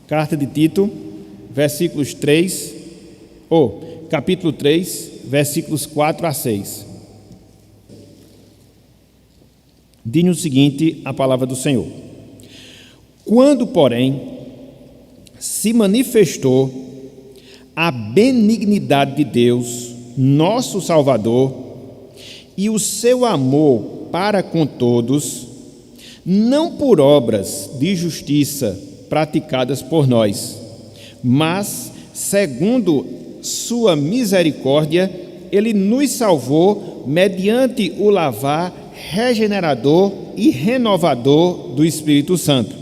Carta de Tito, capítulo 3, versículos 4 a 6. Diz o seguinte a palavra do Senhor: Quando, porém, se manifestou a benignidade de Deus, nosso Salvador, e o seu amor para com todos, não por obras de justiça praticadas por nós, mas, segundo sua misericórdia, ele nos salvou mediante o lavar regenerador e renovador do Espírito Santo,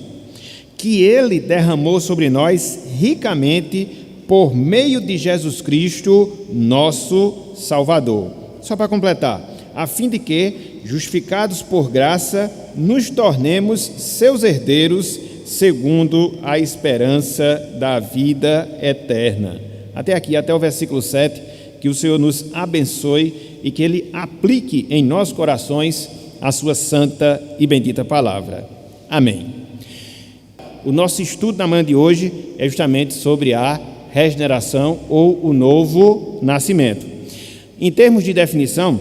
que ele derramou sobre nós ricamente por meio de Jesus Cristo, nosso Salvador. Só para completar, a fim de que, justificados por graça, nos tornemos seus herdeiros, segundo a esperança da vida eterna. Até aqui, até o versículo 7, que o Senhor nos abençoe e que Ele aplique em nossos corações a sua santa e bendita palavra. Amém. O nosso estudo na manhã de hoje é justamente sobre a regeneração ou o novo nascimento. Em termos de definição,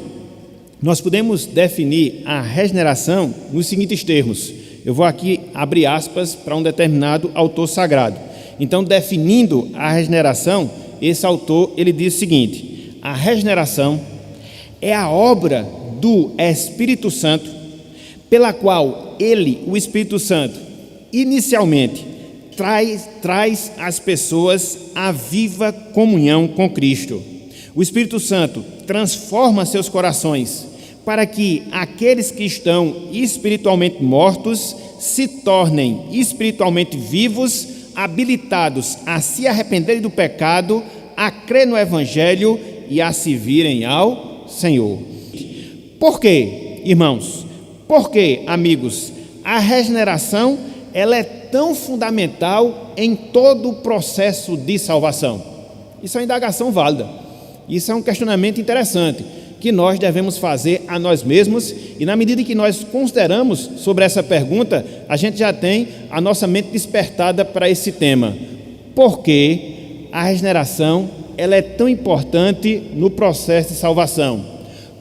nós podemos definir a regeneração nos seguintes termos. Eu vou aqui abrir aspas para um determinado autor sagrado. Então, definindo a regeneração, esse autor ele diz o seguinte: a regeneração é a obra do Espírito Santo, pela qual ele, o Espírito Santo, inicialmente traz as pessoas à viva comunhão com Cristo. O Espírito Santo transforma seus corações para que aqueles que estão espiritualmente mortos se tornem espiritualmente vivos, habilitados a se arrependerem do pecado, a crer no Evangelho e a se virem ao Senhor. Por quê, irmãos? Por quê, amigos? A regeneração ela é tão fundamental em todo o processo de salvação. Isso é uma indagação válida. Isso é um questionamento interessante que nós devemos fazer a nós mesmos, e na medida que nós consideramos sobre essa pergunta, a gente já tem a nossa mente despertada para esse tema. Por que a regeneração ela é tão importante no processo de salvação?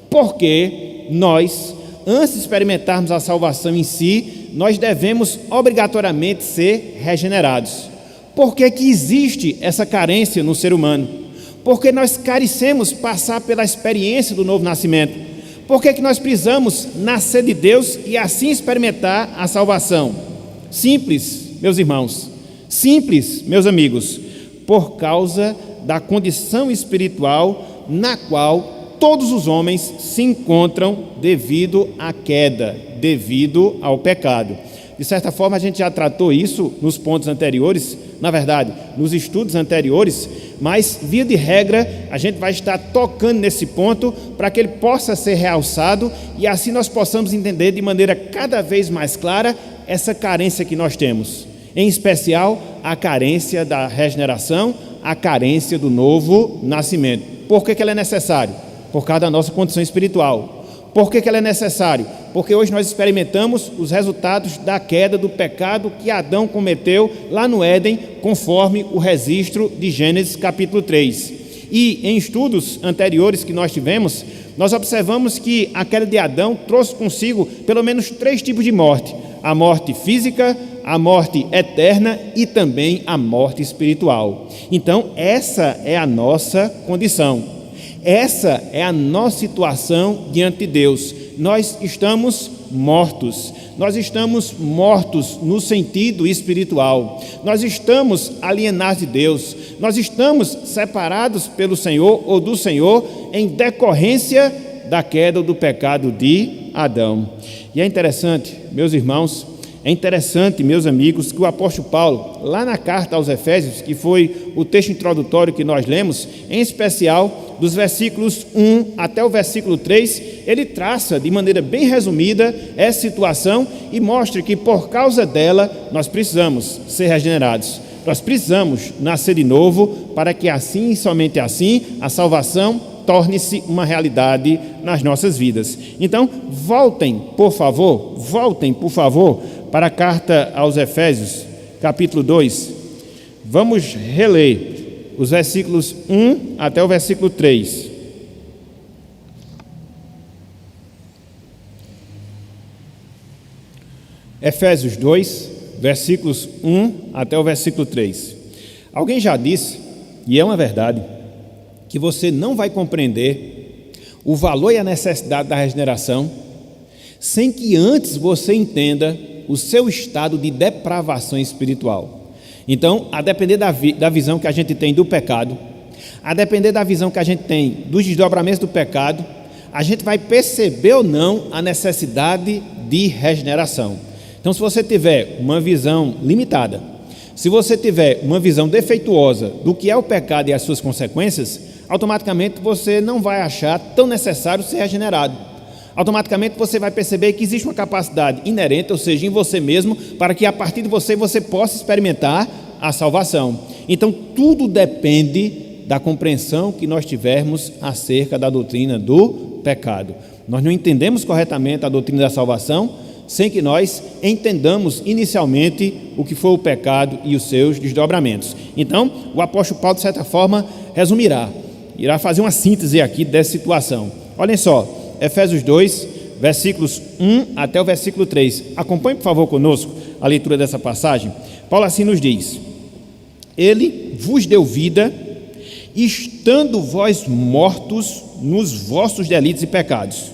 Porque nós, antes de experimentarmos a salvação em si, nós devemos obrigatoriamente ser regenerados. Por que que existe essa carência no ser humano? Porque nós carecemos passar pela experiência do novo nascimento. Por que nós precisamos nascer de Deus e assim experimentar a salvação? Simples, meus irmãos. Simples, meus amigos. Por causa da condição espiritual na qual todos os homens se encontram devido à queda, devido ao pecado. De certa forma, a gente já tratou isso nos pontos anteriores, na verdade, nos estudos anteriores, mas, via de regra, a gente vai estar tocando nesse ponto para que ele possa ser realçado e assim nós possamos entender de maneira cada vez mais clara essa carência que nós temos. Em especial, a carência da regeneração, a carência do novo nascimento. Por que ela é necessária? Por causa da nossa condição espiritual. Por que ela é necessária? Porque hoje nós experimentamos os resultados da queda do pecado que Adão cometeu lá no Éden, conforme o registro de Gênesis capítulo 3. E em estudos anteriores que nós tivemos, nós observamos que a queda de Adão trouxe consigo pelo menos 3 tipos de morte: a morte física, a morte eterna e também a morte espiritual. Então, essa é a nossa condição. Essa é a nossa situação diante de Deus. Nós estamos mortos. Nós estamos mortos no sentido espiritual. Nós estamos alienados de Deus. Nós estamos separados pelo Senhor ou do Senhor em decorrência da queda do pecado de Adão. E é interessante, meus irmãos, é interessante, meus amigos, que o apóstolo Paulo, lá na carta aos Efésios, que foi o texto introdutório que nós lemos, em especial dos versículos 1 até o versículo 3, ele traça de maneira bem resumida essa situação e mostra que por causa dela nós precisamos ser regenerados. Nós precisamos nascer de novo para que assim e somente assim a salvação torne-se uma realidade nas nossas vidas. Então, voltem, por favor, para a carta aos Efésios, capítulo 2. Vamos reler os versículos 1 até o versículo 3. Efésios 2, versículos 1 até o versículo 3. Alguém já disse, e é uma verdade, que você não vai compreender o valor e a necessidade da regeneração sem que antes você entenda o seu estado de depravação espiritual. Então, a depender da visão que a gente tem do pecado, a depender da visão que a gente tem dos desdobramentos do pecado, a gente vai perceber ou não a necessidade de regeneração. Então, se você tiver uma visão limitada, se você tiver uma visão defeituosa do que é o pecado e as suas consequências, automaticamente você não vai achar tão necessário ser regenerado. Automaticamente você vai perceber que existe uma capacidade inerente, ou seja, em você mesmo, para que a partir de você possa experimentar a salvação. Então, tudo depende da compreensão que nós tivermos acerca da doutrina do pecado. Nós não entendemos corretamente a doutrina da salvação sem que nós entendamos inicialmente o que foi o pecado e os seus desdobramentos. Então, o apóstolo Paulo, de certa forma, irá fazer uma síntese aqui dessa situação. Olhem só, Efésios 2, versículos 1 até o versículo 3. Acompanhe, por favor, conosco a leitura dessa passagem. Paulo assim nos diz: Ele vos deu vida, estando vós mortos nos vossos delitos e pecados,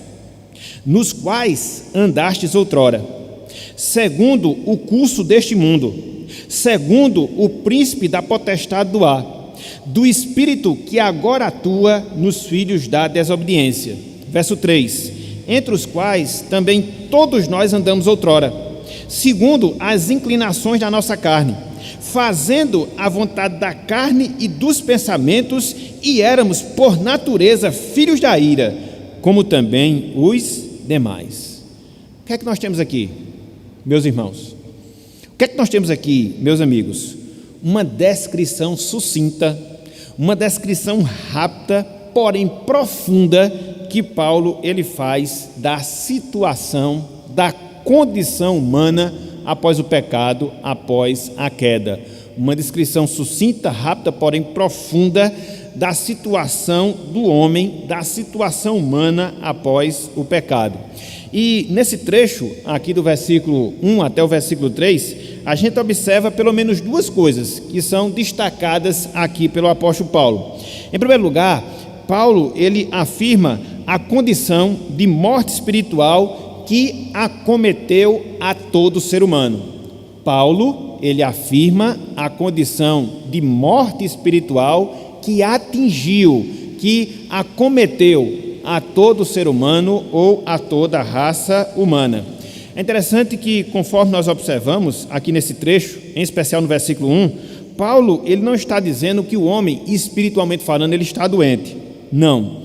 nos quais andastes outrora, segundo o curso deste mundo, segundo o príncipe da potestade do ar, do espírito que agora atua nos filhos da desobediência. Verso 3: Entre os quais também todos nós andamos outrora, segundo as inclinações da nossa carne, fazendo a vontade da carne e dos pensamentos, e éramos por natureza filhos da ira, como também os demais. O que é que nós temos aqui, meus irmãos? O que é que nós temos aqui, meus amigos? Uma descrição sucinta, uma descrição rápida, porém profunda, que Paulo ele faz da situação, da condição humana após o pecado, após a queda. Uma descrição sucinta, rápida, porém profunda da situação do homem, da situação humana após o pecado. E nesse trecho aqui do versículo 1 até o versículo 3, a gente observa pelo menos duas coisas que são destacadas aqui pelo apóstolo Paulo. Em primeiro lugar, Paulo ele afirma a condição de morte espiritual que acometeu a todo ser humano. Paulo, ele afirma a condição de morte espiritual que atingiu, que acometeu a todo ser humano ou a toda a raça humana. É interessante que, conforme nós observamos aqui nesse trecho, em especial no versículo 1, Paulo, ele não está dizendo que o homem, espiritualmente falando, ele está doente. Não.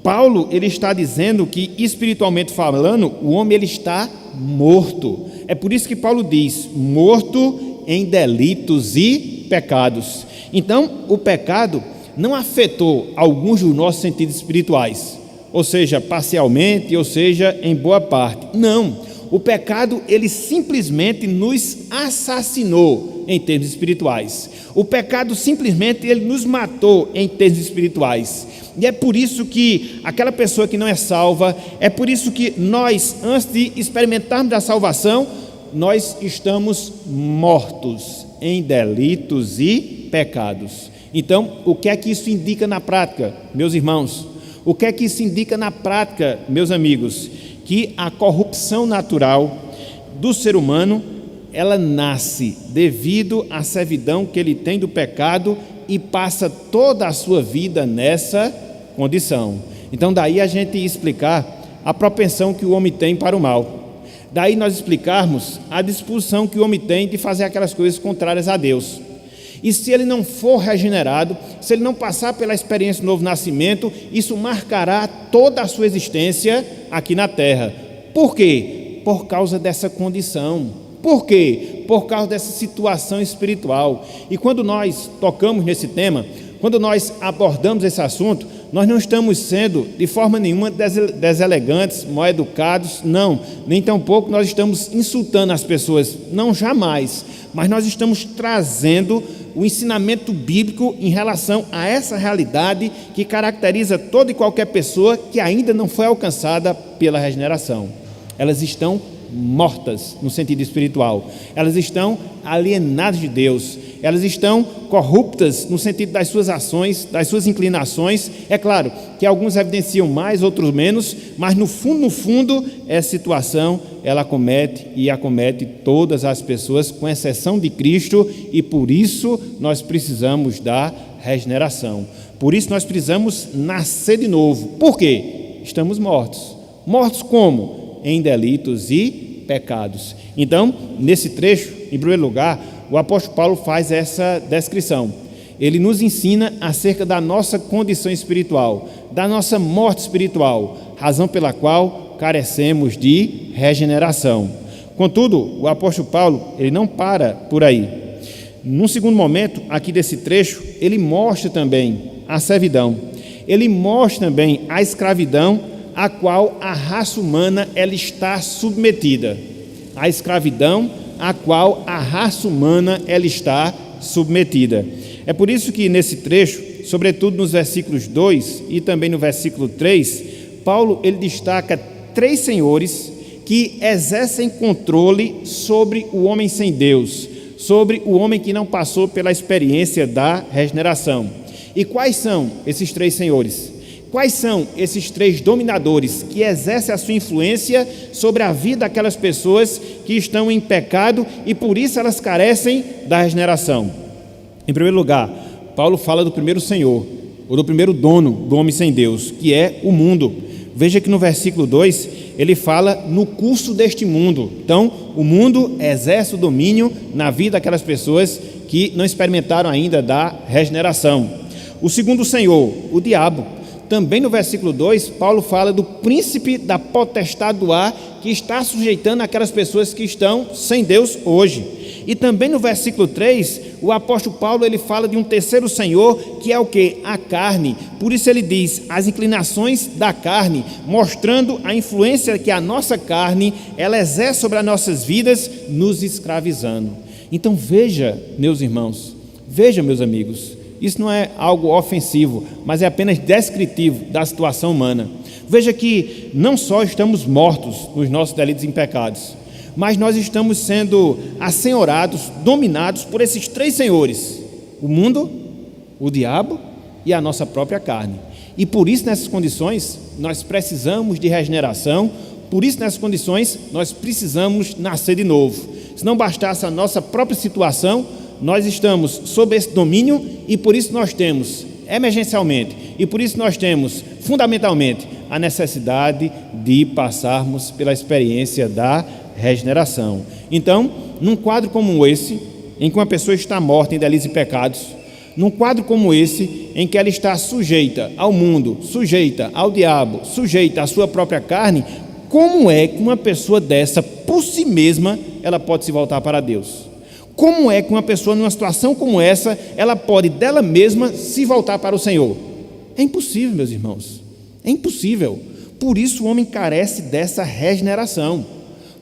Paulo, ele está dizendo que, espiritualmente falando, o homem ele está morto. É por isso que Paulo diz, morto em delitos e pecados. Então, o pecado não afetou alguns dos nossos sentidos espirituais, ou seja, parcialmente, ou seja, em boa parte. Não. O pecado, ele simplesmente nos assassinou em termos espirituais. O pecado simplesmente ele nos matou em termos espirituais. E é por isso que aquela pessoa que não é salva, é por isso que nós, antes de experimentarmos a salvação, nós estamos mortos em delitos e pecados. Então, o que é que isso indica na prática, meus irmãos? O que é que isso indica na prática, meus amigos? Que a corrupção natural do ser humano, ela nasce devido à servidão que ele tem do pecado e passa toda a sua vida nessa condição. Então daí a gente explicar a propensão que o homem tem para o mal. Daí nós explicarmos a disposição que o homem tem de fazer aquelas coisas contrárias a Deus. E se ele não for regenerado, se ele não passar pela experiência do novo nascimento, isso marcará toda a sua existência aqui na terra. Por quê? Por causa dessa condição. Por quê? Por causa dessa situação espiritual. E quando nós tocamos nesse tema, quando nós abordamos esse assunto, nós não estamos sendo de forma nenhuma deselegantes, mal educados, não, nem tampouco nós estamos insultando as pessoas, não, jamais, mas nós estamos trazendo o ensinamento bíblico em relação a essa realidade que caracteriza toda e qualquer pessoa que ainda não foi alcançada pela regeneração. Elas estão mortas no sentido espiritual, elas estão alienadas de Deus, elas estão corruptas no sentido das suas ações, das suas inclinações. É claro que alguns evidenciam mais, outros menos, mas no fundo, essa situação ela acomete todas as pessoas, com exceção de Cristo, e por isso nós precisamos da regeneração. Por isso nós precisamos nascer de novo. Por quê? Estamos mortos. Mortos como? Em delitos e pecados. Então, nesse trecho, em primeiro lugar, o apóstolo Paulo faz essa descrição. Ele nos ensina acerca da nossa condição espiritual, da nossa morte espiritual, razão pela qual carecemos de regeneração. Contudo, o apóstolo Paulo, ele não para por aí. Num segundo momento, aqui desse trecho, ele mostra também a servidão. Ele mostra também a escravidão a qual a raça humana ela está submetida. A escravidão a qual a raça humana ela está submetida. É por isso que nesse trecho, sobretudo nos versículos 2 e também no versículo 3, Paulo ele destaca 3 senhores que exercem controle sobre o homem sem Deus, sobre o homem que não passou pela experiência da regeneração. E quais são esses 3 senhores? Quais são esses 3 dominadores que exercem a sua influência sobre a vida daquelas pessoas que estão em pecado e por isso elas carecem da regeneração? Em primeiro lugar, Paulo fala do primeiro senhor, ou do primeiro dono do homem sem Deus, que é o mundo. Veja que no versículo 2, ele fala no curso deste mundo. Então, o mundo exerce o domínio na vida daquelas pessoas que não experimentaram ainda da regeneração. O segundo senhor, o diabo. Também no versículo 2, Paulo fala do príncipe da potestade do ar que está sujeitando aquelas pessoas que estão sem Deus hoje. E também no versículo 3, o apóstolo Paulo ele fala de um terceiro senhor que é o quê? A carne. Por isso ele diz as inclinações da carne, mostrando a influência que a nossa carne ela exerce sobre as nossas vidas, nos escravizando. Então veja, meus irmãos, veja, meus amigos, isso não é algo ofensivo, mas é apenas descritivo da situação humana. Veja que não só estamos mortos nos nossos delitos e pecados, mas nós estamos sendo assenhorados, dominados por esses 3 senhores: o mundo, o diabo e a nossa própria carne. E por isso, nessas condições, nós precisamos de regeneração, por isso, nessas condições, nós precisamos nascer de novo. Se não bastasse a nossa própria situação, nós estamos sob esse domínio e por isso nós temos, emergencialmente, e por isso nós temos, fundamentalmente, a necessidade de passarmos pela experiência da regeneração. Então, num quadro como esse, em que uma pessoa está morta em delitos e pecados, num quadro como esse, em que ela está sujeita ao mundo, sujeita ao diabo, sujeita à sua própria carne, como é que uma pessoa dessa, por si mesma, ela pode se voltar para Deus? Como é que uma pessoa numa situação como essa, ela pode dela mesma se voltar para o Senhor? É impossível, meus irmãos, é impossível. Por isso o homem carece dessa regeneração,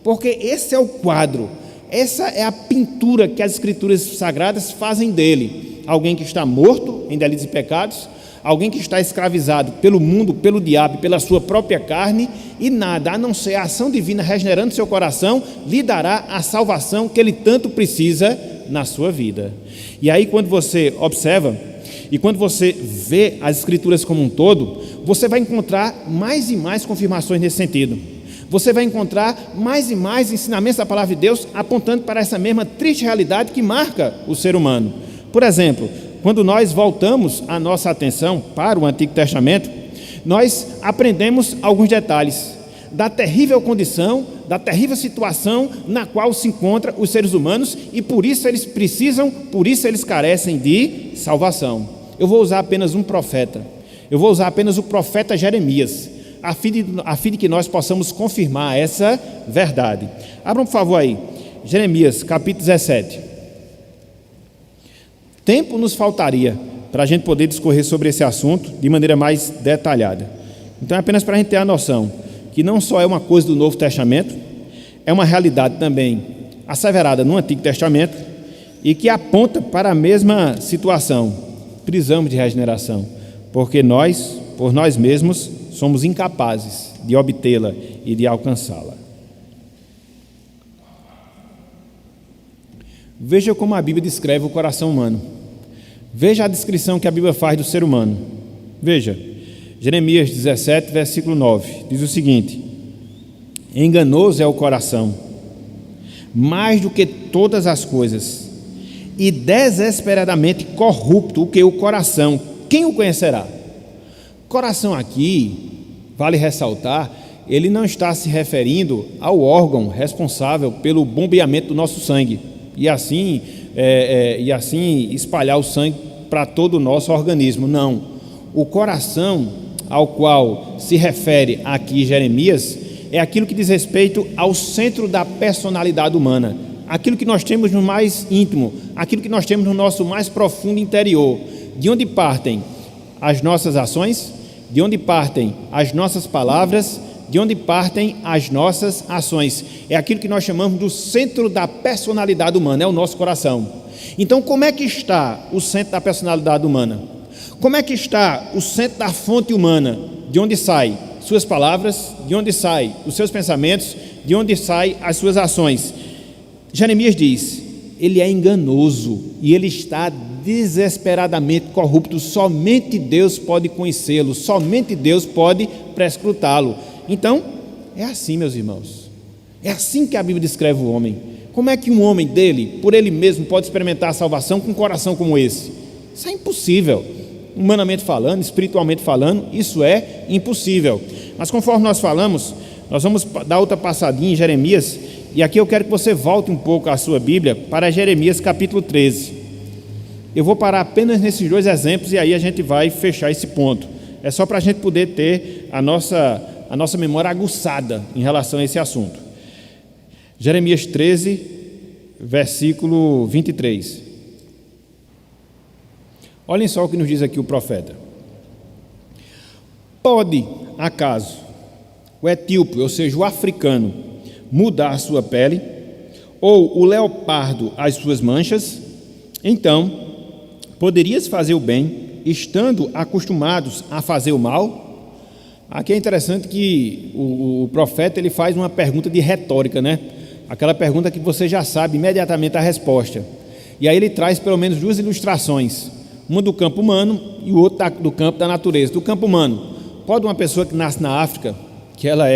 porque esse é o quadro, essa é a pintura que as Escrituras Sagradas fazem dele. Alguém que está morto em delitos e pecados, alguém que está escravizado pelo mundo, pelo diabo, pela sua própria carne, e nada, a não ser a ação divina regenerando seu coração, lhe dará a salvação que ele tanto precisa na sua vida. E aí, quando você observa, e quando você vê as Escrituras como um todo, você vai encontrar mais e mais confirmações nesse sentido. Você vai encontrar mais e mais ensinamentos da Palavra de Deus apontando para essa mesma triste realidade que marca o ser humano. Por exemplo, quando nós voltamos a nossa atenção para o Antigo Testamento, nós aprendemos alguns detalhes da terrível condição, da terrível situação na qual se encontram os seres humanos e por isso eles precisam, por isso eles carecem de salvação. Eu vou usar apenas um profeta, eu vou usar apenas o profeta Jeremias, a fim de que nós possamos confirmar essa verdade. Abram, por favor, aí, Jeremias, capítulo 17. Tempo nos faltaria para a gente poder discorrer sobre esse assunto de maneira mais detalhada. Então é apenas para a gente ter a noção que não só é uma coisa do Novo Testamento, é uma realidade também asseverada no Antigo Testamento e que aponta para a mesma situação. Precisamos de regeneração, porque nós, por nós mesmos, somos incapazes de obtê-la e de alcançá-la. Veja como a Bíblia descreve o coração humano. Veja a descrição que a Bíblia faz do ser humano. Veja, Jeremias 17, versículo 9, diz o seguinte: enganoso é o coração, mais do que todas as coisas, e desesperadamente corrupto o que o coração, quem o conhecerá? Coração aqui, vale ressaltar, ele não está se referindo ao órgão responsável pelo bombeamento do nosso sangue, e assim espalhar o sangue para todo o nosso organismo. Não, o coração ao qual se refere aqui Jeremias é aquilo que diz respeito ao centro da personalidade humana, aquilo que nós temos no mais íntimo, aquilo que nós temos no nosso mais profundo interior, de onde partem as nossas ações, de onde partem as nossas palavras, de onde partem as nossas ações. É aquilo que nós chamamos do centro da personalidade humana, é o nosso coração. Então, como é que está o centro da personalidade humana? Como é que está o centro da fonte humana? De onde saem suas palavras, de onde saem os seus pensamentos, de onde saem as suas ações? Jeremias diz, ele é enganoso e ele está desesperadamente corrupto. Somente Deus pode conhecê-lo, somente Deus pode prescrutá-lo. Então, é assim, meus irmãos, é assim que a Bíblia descreve o homem. Como é que um homem dele, por ele mesmo, pode experimentar a salvação com um coração como esse? Isso é impossível, humanamente falando, espiritualmente falando, isso é impossível. Mas conforme nós falamos, nós vamos dar outra passadinha em Jeremias, e aqui eu quero que você volte um pouco a sua Bíblia para Jeremias capítulo 13. Eu vou parar apenas nesses dois exemplos e aí a gente vai fechar esse ponto. É só para a gente poder ter a nossa memória aguçada em relação a esse assunto. Jeremias 13, versículo 23. Olhem só o que nos diz aqui o profeta. Pode, acaso, o etíope, ou seja, o africano, mudar a sua pele, ou o leopardo as suas manchas? Então, poderias fazer o bem, estando acostumados a fazer o mal? Aqui é interessante que o profeta ele faz uma pergunta de retórica, né? Aquela pergunta que você já sabe imediatamente a resposta. E aí ele traz pelo menos duas ilustrações, uma do campo humano e o outro do campo da natureza. Do campo humano, pode uma pessoa que nasce na África, que ela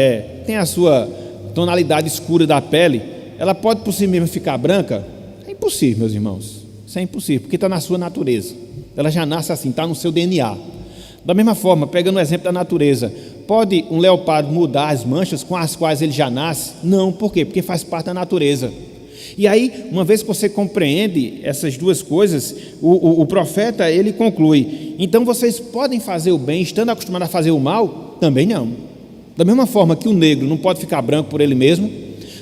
tem a sua tonalidade escura da pele, ela pode por si mesma ficar branca? É impossível, meus irmãos, isso é impossível, porque está na sua natureza, ela já nasce assim, está no seu DNA. Da mesma forma, pegando o exemplo da natureza, pode um leopardo mudar as manchas com as quais ele já nasce? Não, por quê? Porque faz parte da natureza. E aí, uma vez que você compreende essas duas coisas, o profeta ele conclui, então vocês podem fazer o bem estando acostumados a fazer o mal? Também não. Da mesma forma que o negro não pode ficar branco por ele mesmo,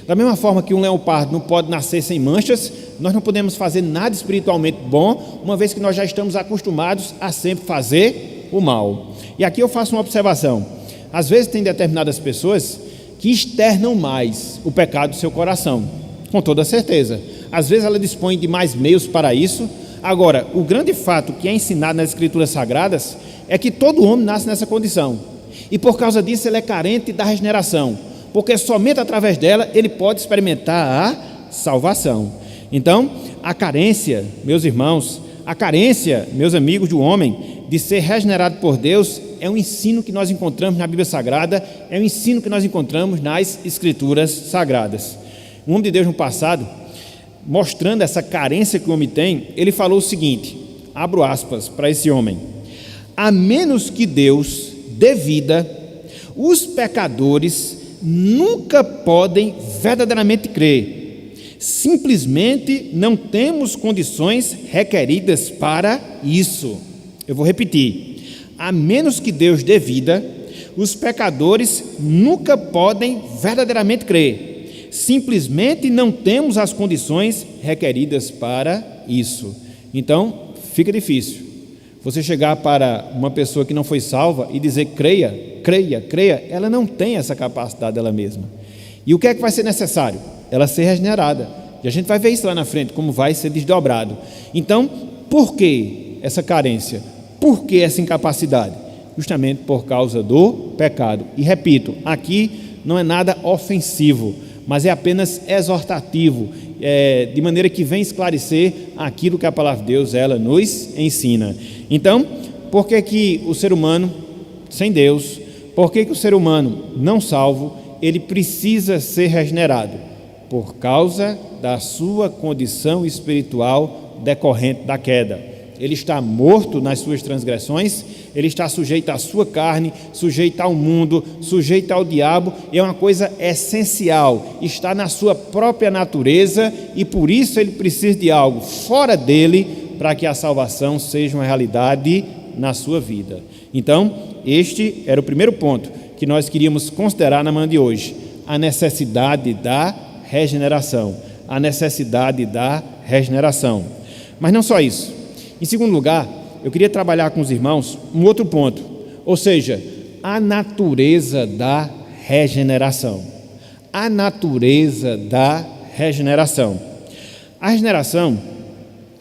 da mesma forma que um leopardo não pode nascer sem manchas, nós não podemos fazer nada espiritualmente bom, uma vez que nós já estamos acostumados a sempre fazer o mal. E aqui eu faço uma observação. Às vezes tem determinadas pessoas que externam mais o pecado do seu coração, com toda certeza. Às vezes ela dispõe de mais meios para isso. Agora, o grande fato que é ensinado nas Escrituras Sagradas é que todo homem nasce nessa condição. E por causa disso ele é carente da regeneração, porque somente através dela ele pode experimentar a salvação. Então, a carência, meus irmãos, a carência, meus amigos, do homem, de ser regenerado por Deus, é um ensino que nós encontramos na Bíblia Sagrada, é um ensino que nós encontramos nas Escrituras Sagradas. Um homem de Deus no passado, mostrando essa carência que o homem tem, ele falou o seguinte, abro aspas para esse homem: a menos que Deus dê vida, os pecadores nunca podem verdadeiramente crer. Simplesmente não temos condições requeridas para isso. Eu vou repetir: a menos que Deus dê vida, os pecadores nunca podem verdadeiramente crer. Simplesmente não temos as condições requeridas para isso. Então, fica difícil. Você chegar para uma pessoa que não foi salva e dizer creia, creia, creia, ela não tem essa capacidade dela mesma. E o que é que vai ser necessário? Ela ser regenerada. E a gente vai ver isso lá na frente, como vai ser desdobrado. Então, por que essa carência? Por que essa incapacidade? Justamente por causa do pecado. E repito, aqui não é nada ofensivo, mas é apenas exortativo, de maneira que vem esclarecer aquilo que a palavra de Deus ela nos ensina. Então, por que o ser humano sem Deus, por que o ser humano não salvo, ele precisa ser regenerado? Por causa da sua condição espiritual decorrente da queda. Ele está morto nas suas transgressões, ele está sujeito à sua carne, sujeito ao mundo, sujeito ao diabo, é uma coisa essencial, está na sua própria natureza e por isso ele precisa de algo fora dele para que a salvação seja uma realidade na sua vida. Então, este era o primeiro ponto que nós queríamos considerar na manhã de hoje, a necessidade da regeneração, a necessidade da regeneração. Mas não só isso. Em segundo lugar, eu queria trabalhar com os irmãos um outro ponto, ou seja, a natureza da regeneração. A natureza da regeneração. A regeneração,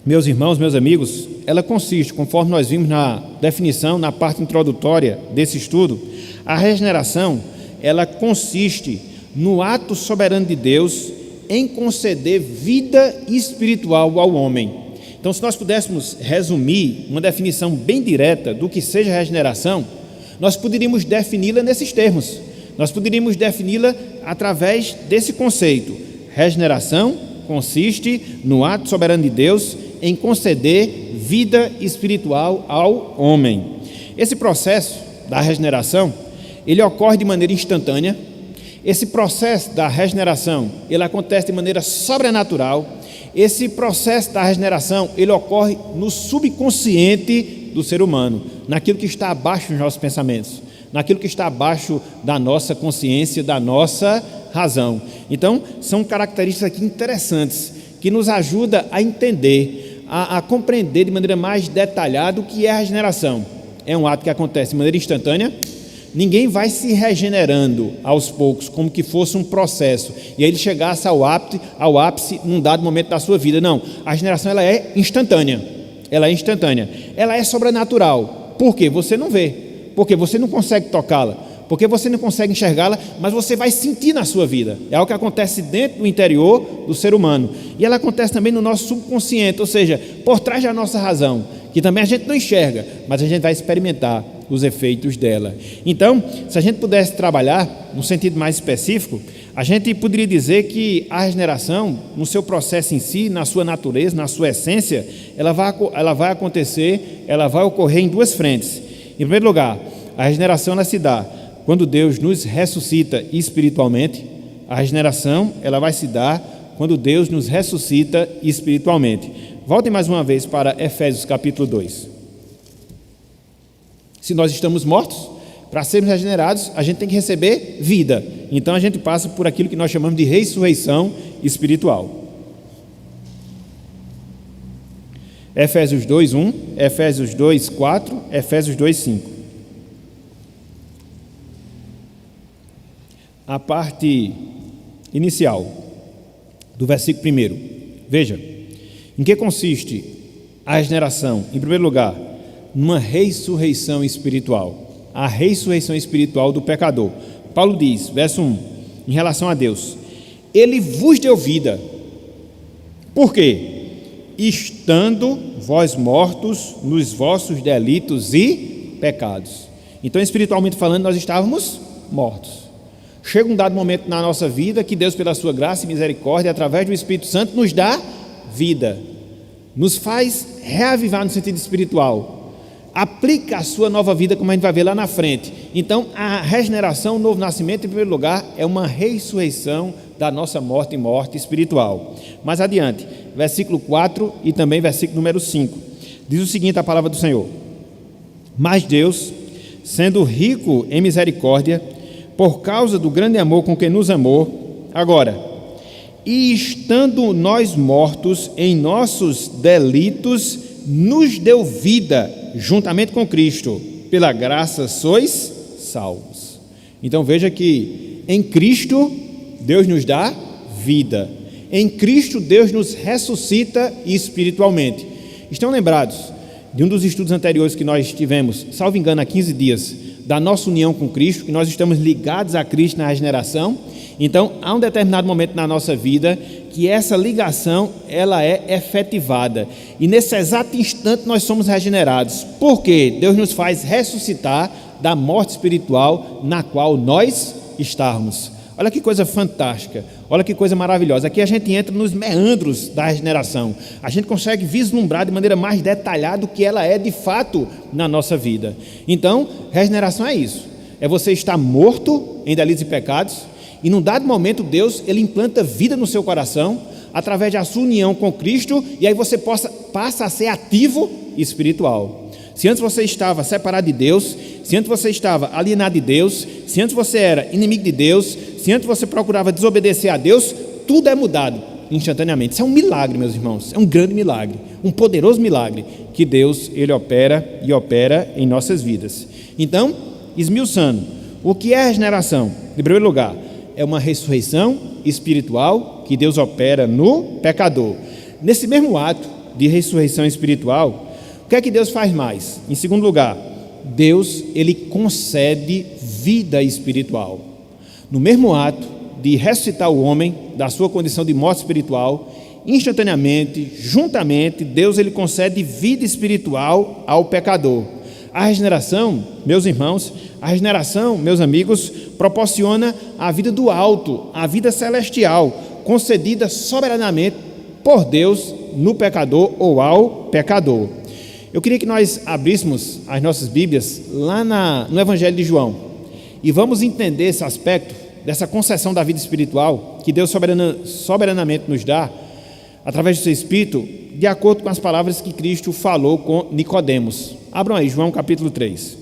meus irmãos, meus amigos, ela consiste, conforme nós vimos na definição, na parte introdutória desse estudo, a regeneração, ela consiste no ato soberano de Deus em conceder vida espiritual ao homem. Então, se nós pudéssemos resumir uma definição bem direta do que seja regeneração, nós poderíamos defini-la nesses termos. Nós poderíamos defini-la através desse conceito. Regeneração consiste no ato soberano de Deus em conceder vida espiritual ao homem. Esse processo da regeneração, ele ocorre de maneira instantânea. Esse processo da regeneração, ele acontece de maneira sobrenatural. Esse processo da regeneração, ele ocorre no subconsciente do ser humano, naquilo que está abaixo dos nossos pensamentos, naquilo que está abaixo da nossa consciência, da nossa razão. Então, são características aqui interessantes, que nos ajudam a entender, a compreender de maneira mais detalhada o que é a regeneração. É um ato que acontece de maneira instantânea. Ninguém vai se regenerando aos poucos, como que fosse um processo, e aí ele chegasse ao ápice num dado momento da sua vida. Não, a regeneração ela é instantânea, ela é sobrenatural. Por quê? Você não vê, porque você não consegue tocá-la, porque você não consegue enxergá-la, mas você vai sentir na sua vida. É algo que acontece dentro do interior do ser humano, e ela acontece também no nosso subconsciente, ou seja, por trás da nossa razão, que também a gente não enxerga, mas a gente vai experimentar os efeitos dela. Então, se a gente pudesse trabalhar num sentido mais específico, a gente poderia dizer que a regeneração, no seu processo em si, na sua natureza, na sua essência, ela vai acontecer, ela vai ocorrer em duas frentes. Em primeiro lugar, a regeneração ela se dá quando Deus nos ressuscita espiritualmente. A regeneração ela vai se dar quando Deus nos ressuscita espiritualmente. Voltem mais uma vez para Efésios capítulo 2. Se nós estamos mortos, para sermos regenerados, a gente tem que receber vida. Então a gente passa por aquilo que nós chamamos de ressurreição espiritual. Efésios 2:1, Efésios 2:4, Efésios 2:5. A parte inicial do versículo 1. Veja, em que consiste a regeneração? Em primeiro lugar, numa ressurreição espiritual, a ressurreição espiritual do pecador. Paulo diz, verso 1, em relação a Deus, Ele vos deu vida. Por quê? Estando vós mortos nos vossos delitos e pecados. Então, espiritualmente falando, nós estávamos mortos. Chega um dado momento na nossa vida que Deus, pela sua graça e misericórdia, através do Espírito Santo, nos dá vida, nos faz reavivar no sentido espiritual, aplica a sua nova vida, como a gente vai ver lá na frente. Então, a regeneração, o novo nascimento, em primeiro lugar, é uma ressurreição da nossa morte e morte espiritual. Mais adiante, versículo 4 e também versículo número 5, diz o seguinte, a palavra do Senhor: mas Deus, sendo rico em misericórdia, por causa do grande amor com que nos amou, agora, e estando nós mortos em nossos delitos, nos deu vida juntamente com Cristo, pela graça sois salvos. Então veja que em Cristo Deus nos dá vida. Em Cristo Deus nos ressuscita espiritualmente. Estão lembrados de um dos estudos anteriores que nós tivemos, salvo engano, há 15 dias, da nossa união com Cristo, que nós estamos ligados a Cristo na regeneração? Então, há um determinado momento na nossa vida que essa ligação, ela é efetivada. E nesse exato instante nós somos regenerados. Por quê? Deus nos faz ressuscitar da morte espiritual na qual nós estávamos. Olha que coisa fantástica, olha que coisa maravilhosa. Aqui a gente entra nos meandros da regeneração. A gente consegue vislumbrar de maneira mais detalhada o que ela é de fato na nossa vida. Então, regeneração é isso. É você estar morto em delitos e pecados, e num dado momento Deus, Ele implanta vida no seu coração, através da sua união com Cristo, e aí você passa a ser ativo espiritual. Se antes você estava separado de Deus, se antes você estava alienado de Deus, se antes você era inimigo de Deus, se antes você procurava desobedecer a Deus, tudo é mudado instantaneamente. Isso é um milagre, meus irmãos, é um grande milagre, um poderoso milagre que Deus, Ele opera e opera em nossas vidas. Então, esmiuçando, o que é a regeneração? Em primeiro lugar, é uma ressurreição espiritual que Deus opera no pecador. Nesse mesmo ato de ressurreição espiritual, o que é que Deus faz mais? Em segundo lugar, Deus, Ele concede vida espiritual. No mesmo ato de ressuscitar o homem da sua condição de morte espiritual, instantaneamente, juntamente, Deus, Ele concede vida espiritual ao pecador. A regeneração, meus irmãos, a regeneração, meus amigos, proporciona a vida do alto, a vida celestial, concedida soberanamente por Deus no pecador ou ao pecador. Eu queria que nós abríssemos as nossas Bíblias lá no Evangelho de João e vamos entender esse aspecto dessa concessão da vida espiritual que Deus soberanamente nos dá através do seu Espírito, de acordo com as palavras que Cristo falou com Nicodemos. Abram aí, João capítulo 3.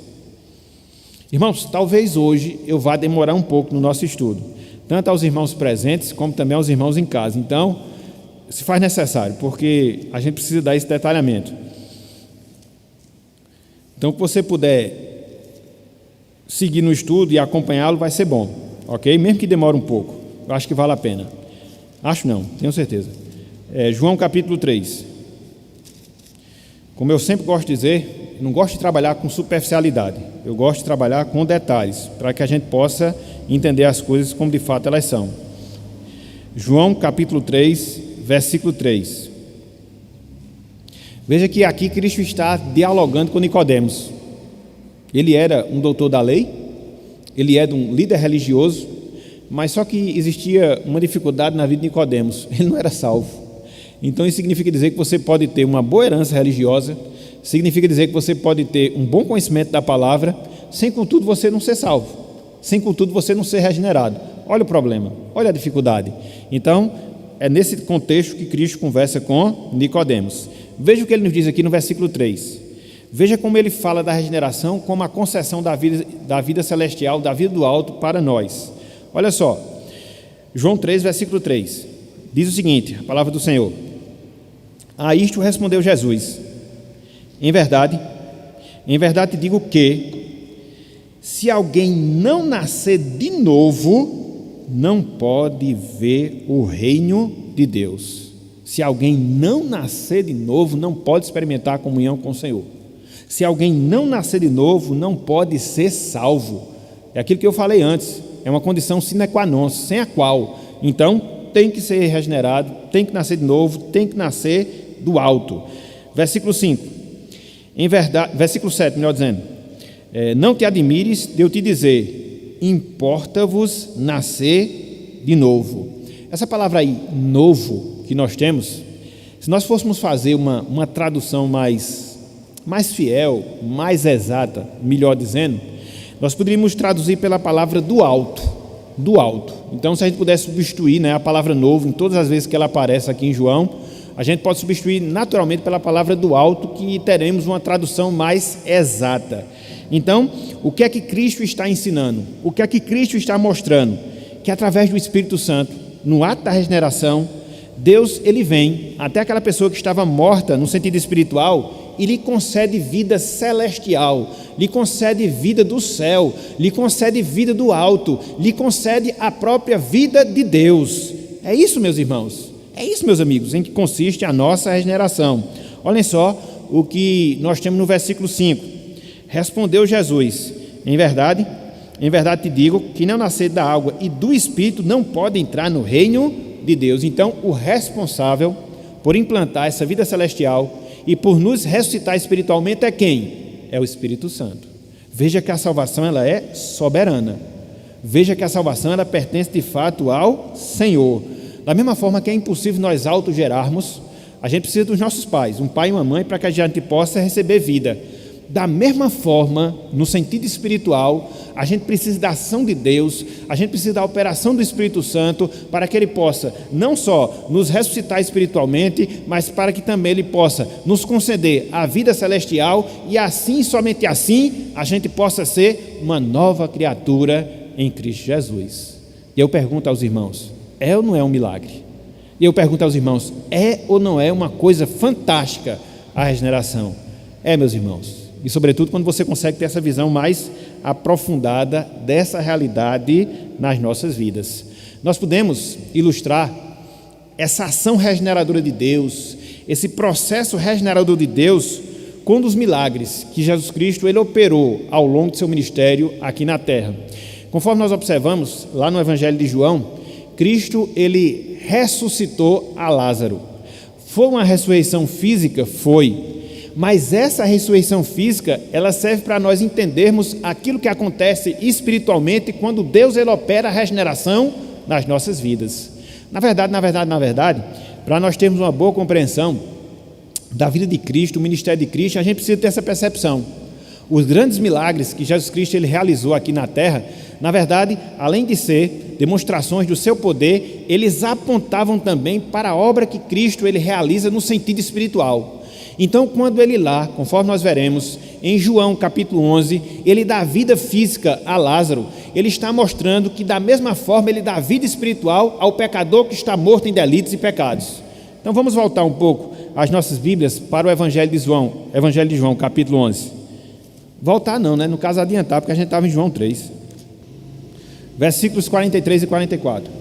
Irmãos, talvez hoje eu vá demorar um pouco no nosso estudo, tanto aos irmãos presentes, como também aos irmãos em casa. Então, se faz necessário, porque a gente precisa dar esse detalhamento. Então, que você puder seguir no estudo e acompanhá-lo, vai ser bom, ok? Mesmo que demore um pouco, eu acho que vale a pena. Acho não, tenho certeza. João capítulo 3. Como eu sempre gosto de dizer, não gosto de trabalhar com superficialidade, eu gosto de trabalhar com detalhes, para que a gente possa entender as coisas como de fato elas são. João capítulo 3, versículo 3. Veja que aqui Cristo está dialogando com Nicodemos. Ele era um doutor da lei, ele era um líder religioso, mas só que existia uma dificuldade na vida de Nicodemos, ele não era salvo. Então isso significa dizer que você pode ter uma boa herança religiosa, significa dizer que você pode ter um bom conhecimento da palavra, sem contudo você não ser salvo, sem contudo você não ser regenerado. Olha o problema, olha a dificuldade. Então é nesse contexto que Cristo conversa com Nicodemos. Veja o que ele nos diz aqui no versículo 3. Veja como ele fala da regeneração como a concessão da vida celestial, da vida do alto para nós. Olha só, João 3, versículo 3, diz o seguinte, a palavra do Senhor: a isto respondeu Jesus: em verdade te digo que, se alguém não nascer de novo, não pode ver o reino de Deus. Se alguém não nascer de novo, não pode experimentar a comunhão com o Senhor. Se alguém não nascer de novo, não pode ser salvo. É aquilo que eu falei antes, é uma condição sine qua non, sem a qual, então, tem que ser regenerado, tem que nascer de novo, tem que nascer do alto. Versículo 5. Em verdade, versículo 7, melhor dizendo, não te admires de eu te dizer, importa-vos nascer de novo. Essa palavra aí, novo, que nós temos, se nós fôssemos fazer uma tradução mais fiel, mais exata, melhor dizendo, nós poderíamos traduzir pela palavra do alto. Do alto. Então, se a gente pudesse substituir, a palavra novo em todas as vezes que ela aparece aqui em João, a gente pode substituir naturalmente pela palavra do alto, que teremos uma tradução mais exata. Então, o que é que Cristo está ensinando? O que é que Cristo está mostrando? Que através do Espírito Santo, no ato da regeneração, Deus, Ele vem até aquela pessoa que estava morta no sentido espiritual e lhe concede vida celestial, lhe concede vida do céu, lhe concede vida do alto, lhe concede a própria vida de Deus. É isso, meus irmãos, é isso, meus amigos, em que consiste a nossa regeneração. Olhem só o que nós temos no versículo 5. Respondeu Jesus: em verdade te digo que não nascer da água e do Espírito não pode entrar no reino de Deus. Então, o responsável por implantar essa vida celestial e por nos ressuscitar espiritualmente é quem? É o Espírito Santo. Veja que a salvação ela é soberana. Veja que a salvação ela pertence de fato ao Senhor. Da mesma forma que é impossível nós autogerarmos, a gente precisa dos nossos pais, um pai e uma mãe, para que a gente possa receber vida. Da mesma forma, no sentido espiritual, a gente precisa da ação de Deus, a gente precisa da operação do Espírito Santo, para que Ele possa não só nos ressuscitar espiritualmente, mas para que também Ele possa nos conceder a vida celestial e assim, somente assim, a gente possa ser uma nova criatura em Cristo Jesus. E eu pergunto aos irmãos, é ou não é um milagre? E eu pergunto aos irmãos, é ou não é uma coisa fantástica a regeneração? É, meus irmãos. E sobretudo quando você consegue ter essa visão mais aprofundada dessa realidade nas nossas vidas. Nós podemos ilustrar essa ação regeneradora de Deus, esse processo regenerador de Deus, com um dos milagres que Jesus Cristo ele operou ao longo de seu ministério aqui na terra. Conforme nós observamos lá no Evangelho de João, Cristo ele ressuscitou a Lázaro. Foi uma ressurreição física? Foi. Mas essa ressurreição física, ela serve para nós entendermos aquilo que acontece espiritualmente quando Deus ele opera a regeneração nas nossas vidas. Na verdade, para nós termos uma boa compreensão da vida de Cristo, o ministério de Cristo, a gente precisa ter essa percepção. Os grandes milagres que Jesus Cristo ele realizou aqui na terra, na verdade, além de ser demonstrações do seu poder, eles apontavam também para a obra que Cristo ele realiza no sentido espiritual. Então, quando ele lá, conforme nós veremos, em João capítulo 11, ele dá vida física a Lázaro, ele está mostrando que da mesma forma ele dá vida espiritual ao pecador que está morto em delitos e pecados. Então vamos voltar um pouco às nossas Bíblias para o Evangelho de João capítulo 11. Voltar não, né? No caso adiantar, porque a gente estava em João 3. Versículos 43 e 44.